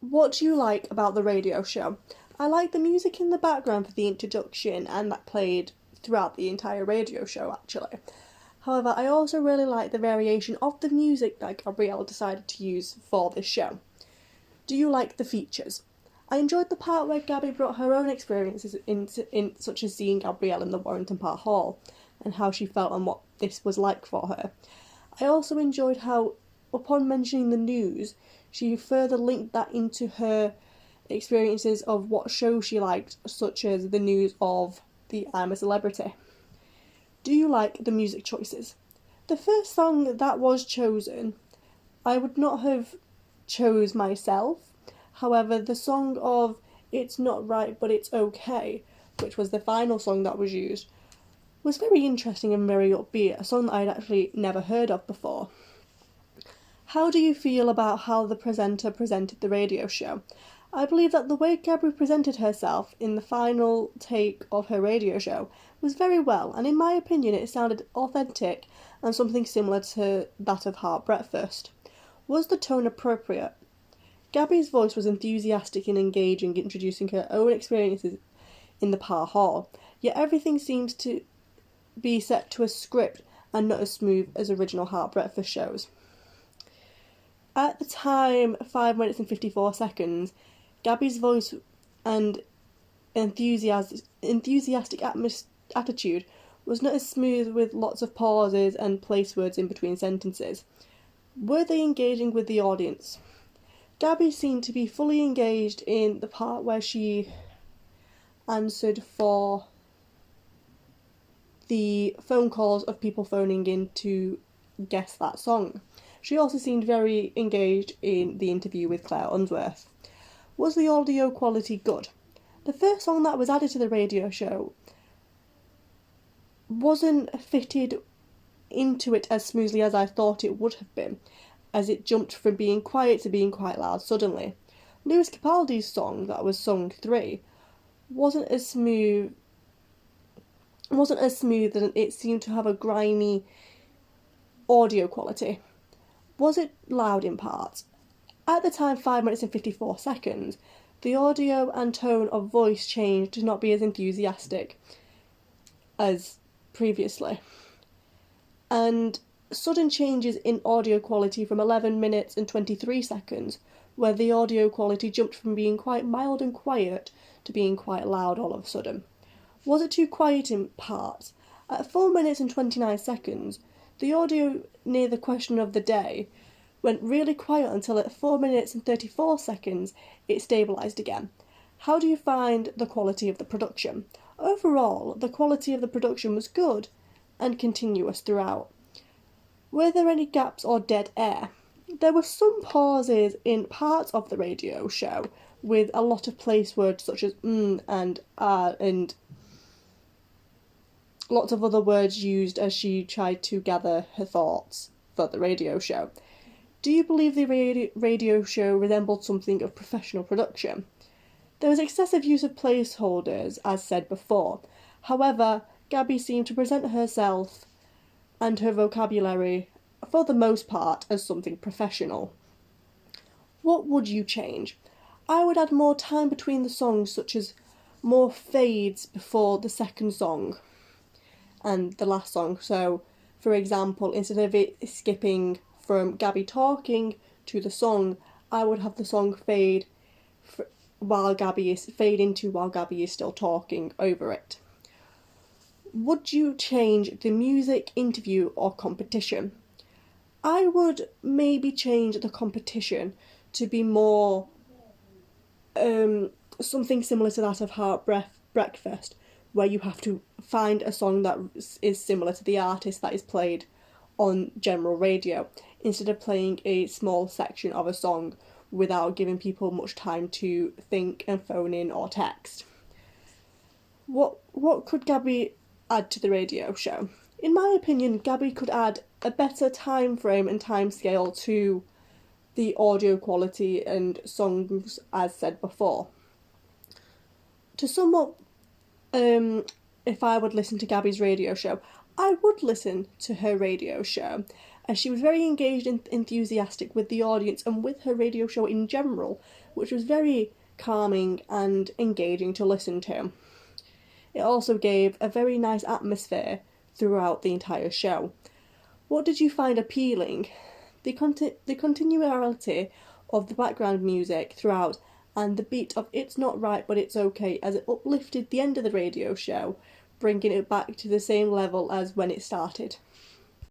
What do you like about the radio show? I like the music in the background for the introduction and that played throughout the entire radio show actually. However, I also really like the variation of the music that Gabrielle decided to use for this show. Do you like the features? I enjoyed the part where Gabby brought her own experiences in such as seeing Gabrielle in the Warrington Park Hall and how she felt and what this was like for her. I also enjoyed how, upon mentioning the news, she further linked that into her experiences of what shows she liked, such as the news of the I'm a Celebrity. Do you like the music choices? The first song that was chosen, I would not have chose myself. However, the song of It's Not Right But It's Okay, which was the final song that was used, was very interesting and very upbeat, a song that I'd actually never heard of before. How do you feel about how the presenter presented the radio show? I believe that the way Gabby presented herself in the final take of her radio show was very well, and in my opinion it sounded authentic and something similar to that of Heart Breakfast. Was the tone appropriate? Gabby's voice was enthusiastic and engaging, introducing her own experiences in the Parr Hall, yet everything seems to be set to a script and not as smooth as original Heart Breakfast shows. At the time, 5 minutes and 54 seconds, Gabby's voice and enthusiastic attitude was not as smooth, with lots of pauses and place words in between sentences. Were they engaging with the audience? Gabby seemed to be fully engaged in the part where she answered for the phone calls of people phoning in to guess that song. She also seemed very engaged in the interview with Claire Unsworth. Was the audio quality good? The first song that was added to the radio show wasn't fitted into it as smoothly as I thought it would have been, as it jumped from being quiet to being quite loud suddenly. Lewis Capaldi's song that was song 3 wasn't as smooth and it seemed to have a grimy audio quality. Was it loud in parts? At the time, 5 minutes and 54 seconds, the audio and tone of voice changed to not be as enthusiastic as previously. And sudden changes in audio quality from 11 minutes and 23 seconds, where the audio quality jumped from being quite mild and quiet to being quite loud all of a sudden. Was it too quiet in parts? At 4 minutes and 29 seconds, the audio near the question of the day went really quiet until at 4 minutes and 34 seconds it stabilised again. How do you find the quality of the production? Overall, the quality of the production was good and continuous throughout. Were there any gaps or dead air? There were some pauses in parts of the radio show with a lot of place words such as and and lots of other words used as she tried to gather her thoughts for the radio show. Do you believe the radio show resembled something of professional production? There was excessive use of placeholders, as said before. However, Gabby seemed to present herself and her vocabulary, for the most part, as something professional. What would you change? I would add more time between the songs, such as more fades before the second song and the last song. So, for example, instead of it skipping from Gabby talking to the song, I would have the song fade into while Gabby is still talking over it. Would you change the music, interview, or competition? I would maybe change the competition to be more something similar to that of Heart Breakfast, where you have to find a song that is similar to the artist that is played on general radio, instead of playing a small section of a song without giving people much time to think and phone in or text. What could Gabby add to the radio show? In my opinion, Gabby could add a better time frame and time scale to the audio quality and songs, as said before. To sum up, if I would listen to Gabby's radio show, I would listen to her radio show, as she was very engaged and enthusiastic with the audience and with her radio show in general, which was very calming and engaging to listen to. It also gave a very nice atmosphere throughout the entire show. What did you find appealing? The continuality of the background music throughout, and the beat of It's Not Right But It's Okay, as it uplifted the end of the radio show, bringing it back to the same level as when it started.